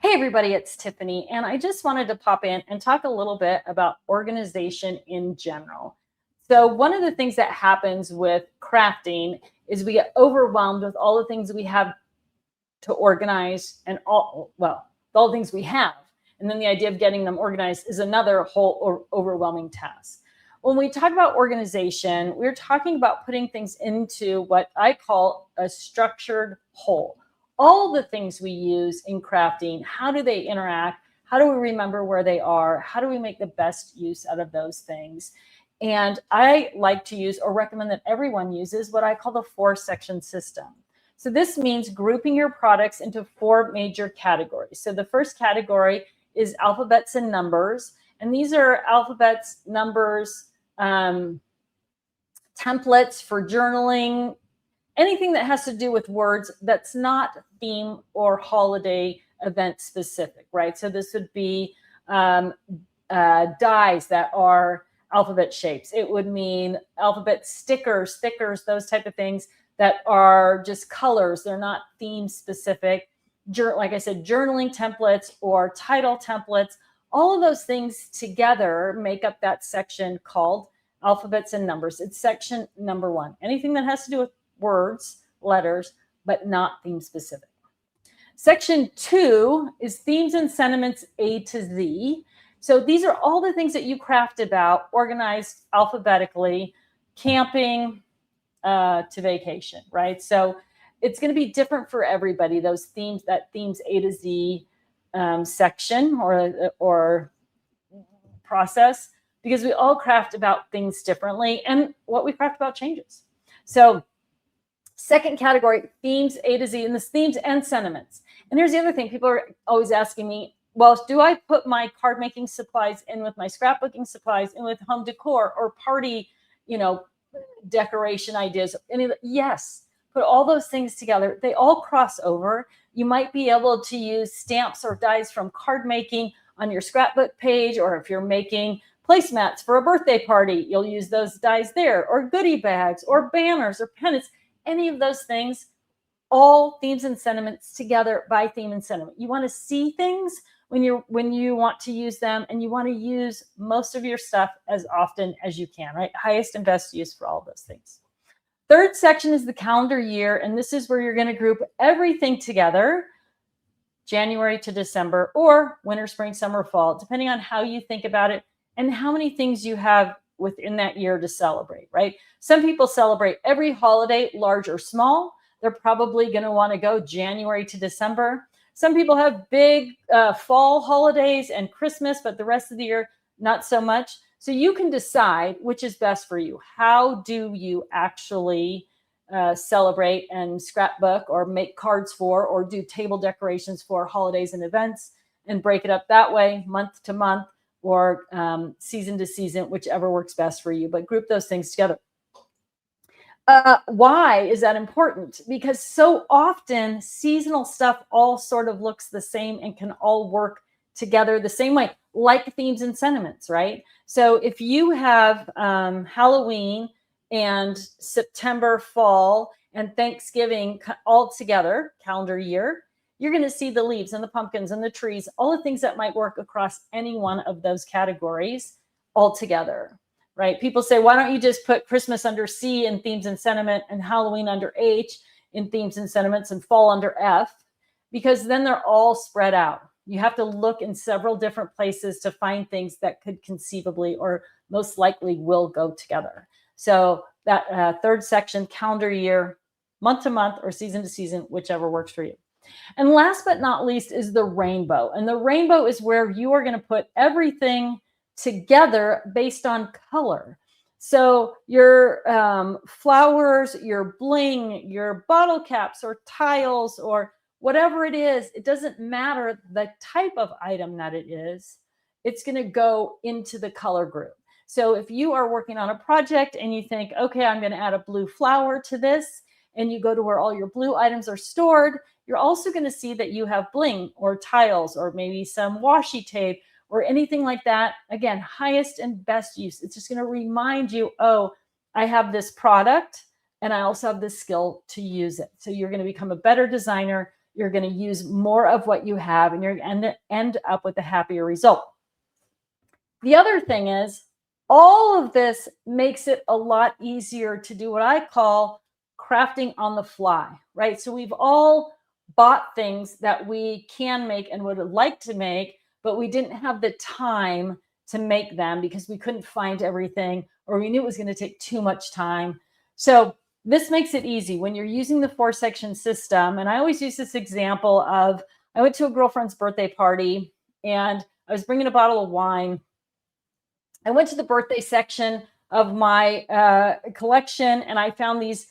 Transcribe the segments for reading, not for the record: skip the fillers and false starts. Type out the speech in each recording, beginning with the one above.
Hey everybody, it's Tiffany, and I just wanted to pop in and talk a little bit about organization in general. So one of the things that happens with crafting is we get overwhelmed with all the things we have to organize and all the things we have. And then the idea of getting them organized is another whole or overwhelming task. When we talk about organization, we're talking about putting things into what I call a structured whole. All the things we use in crafting, how do they interact? How do we remember where they are? How do we make the best use out of those things? And I like to use, or recommend that everyone uses, what I call the 4-section system. So this means grouping your products into 4 major categories. So the first category is alphabets and numbers. And these are alphabets, numbers, templates for journaling, anything that has to do with words that's not theme or holiday event specific, right? So this would be dies that are alphabet shapes. It would mean alphabet stickers, those type of things that are just colors. They're not theme specific. Like I said, journaling templates or title templates, all of those things together make up that section called alphabets and numbers. It's section number 1. Anything that has to do with words, letters, but not theme specific. Section 2 is themes and sentiments A to Z. So these are all the things that you craft about, organized alphabetically, camping to vacation, right? So it's going to be different for everybody, those themes, that themes A to Z section or process, because we all craft about things differently, and what we craft about changes. So second category, themes A to Z, and this themes and sentiments. And here's the other thing. People are always asking me, well, do I put my card making supplies in with my scrapbooking supplies, in with home decor or party, decoration ideas? Yes, put all those things together. They all cross over. You might be able to use stamps or dies from card making on your scrapbook page, or if you're making placemats for a birthday party, you'll use those dies there, or goodie bags or banners or pennants. Any of those things, all themes and sentiments together by theme and sentiment. You want to see things when you want to use them, and you want to use most of your stuff as often as you can, right? Highest and best use for all those things. Third section is the calendar year, and this is where you're going to group everything together, January to December, or winter, spring, summer, fall, depending on how you think about it and how many things you have within that year to celebrate, right? Some people celebrate every holiday, large or small. They're probably going to want to go January to December. Some people have big fall holidays and Christmas, but the rest of the year, not so much. So you can decide which is best for you. How do you actually celebrate and scrapbook or make cards for, or do table decorations for holidays and events, and break it up that way, month to month, or season to season, whichever works best for you, but group those things together. Why is that important? Because so often seasonal stuff all sort of looks the same and can all work together the same way, like themes and sentiments, right? So if you have Halloween and September, fall, and Thanksgiving all together, calendar year, you're going to see the leaves and the pumpkins and the trees, all the things that might work across any one of those categories all together, right? People say, why don't you just put Christmas under C in themes and sentiment, and Halloween under H in themes and sentiments, and fall under F? Because then they're all spread out. You have to look in several different places to find things that could conceivably, or most likely will, go together. So that third section, calendar year, month to month, or season to season, whichever works for you. And last but not least is the rainbow. And the rainbow is where you are going to put everything together based on color. So your flowers, your bling, your bottle caps or tiles or whatever it is, it doesn't matter the type of item that it is, it's going to go into the color group. So if you are working on a project and you think, okay, I'm going to add a blue flower to this, and you go to where all your blue items are stored, you're also going to see that you have bling or tiles or maybe some washi tape or anything like that. Again, highest and best use. It's just going to remind you, oh, I have this product and I also have the skill to use it. So you're going to become a better designer. you're going to use more of what you have, and you're going to end up with a happier result. The other thing is, all of this makes it a lot easier to do what I call crafting on the fly, right? So we've all bought things that we can make and would like to make, but we didn't have the time to make them because we couldn't find everything, or we knew it was going to take too much time. So this makes it easy when you're using the 4-section system. And I always use this example of, I went to a girlfriend's birthday party and I was bringing a bottle of wine. I went to the birthday section of my collection, and I found these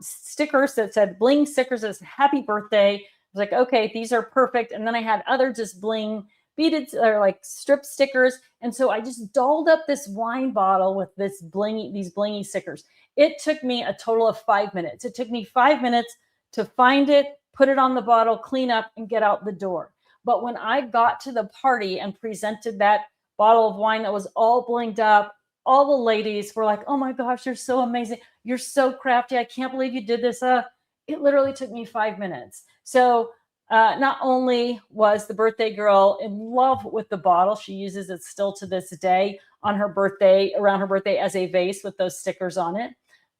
stickers that said bling stickers that said happy birthday. I was like, okay, these are perfect. And then I had other just bling beaded or like strip stickers. And so I just dolled up this wine bottle with these blingy stickers. It took me a total of 5 minutes. It took me 5 minutes to find it, put it on the bottle, clean up, and get out the door. But when I got to the party and presented that bottle of wine that was all blinged up, all the ladies were like, oh my gosh, you're so amazing. You're so crafty. I can't believe you did this. It literally took me 5 minutes. So not only was the birthday girl in love with the bottle, she uses it still to this day on her birthday, around her birthday, as a vase with those stickers on it.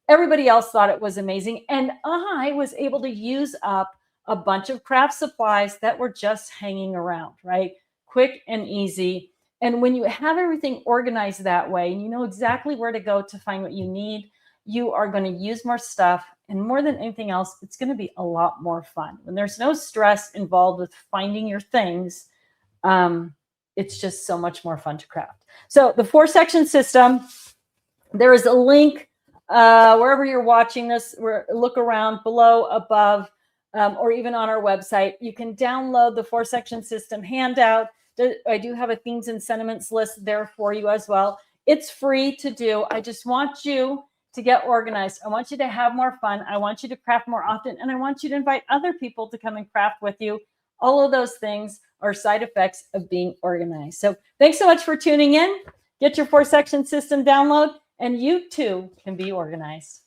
Everybody else thought it was amazing. And I was able to use up a bunch of craft supplies that were just hanging around, right? Quick and easy. And when you have everything organized that way, and you know exactly where to go to find what you need, you are going to use more stuff. And more than anything else, it's going to be a lot more fun. When there's no stress involved with finding your things, it's just so much more fun to craft. So the 4-section system, there is a link wherever you're watching this, look around below, above, or even on our website. You can download the 4-section system handout. I do have a themes and sentiments list there for you as well. It's free to do. I just want you to get organized. I want you to have more fun. I want you to craft more often. And I want you to invite other people to come and craft with you. All of those things are side effects of being organized. So thanks so much for tuning in. Get your 4-section system download, and you too can be organized.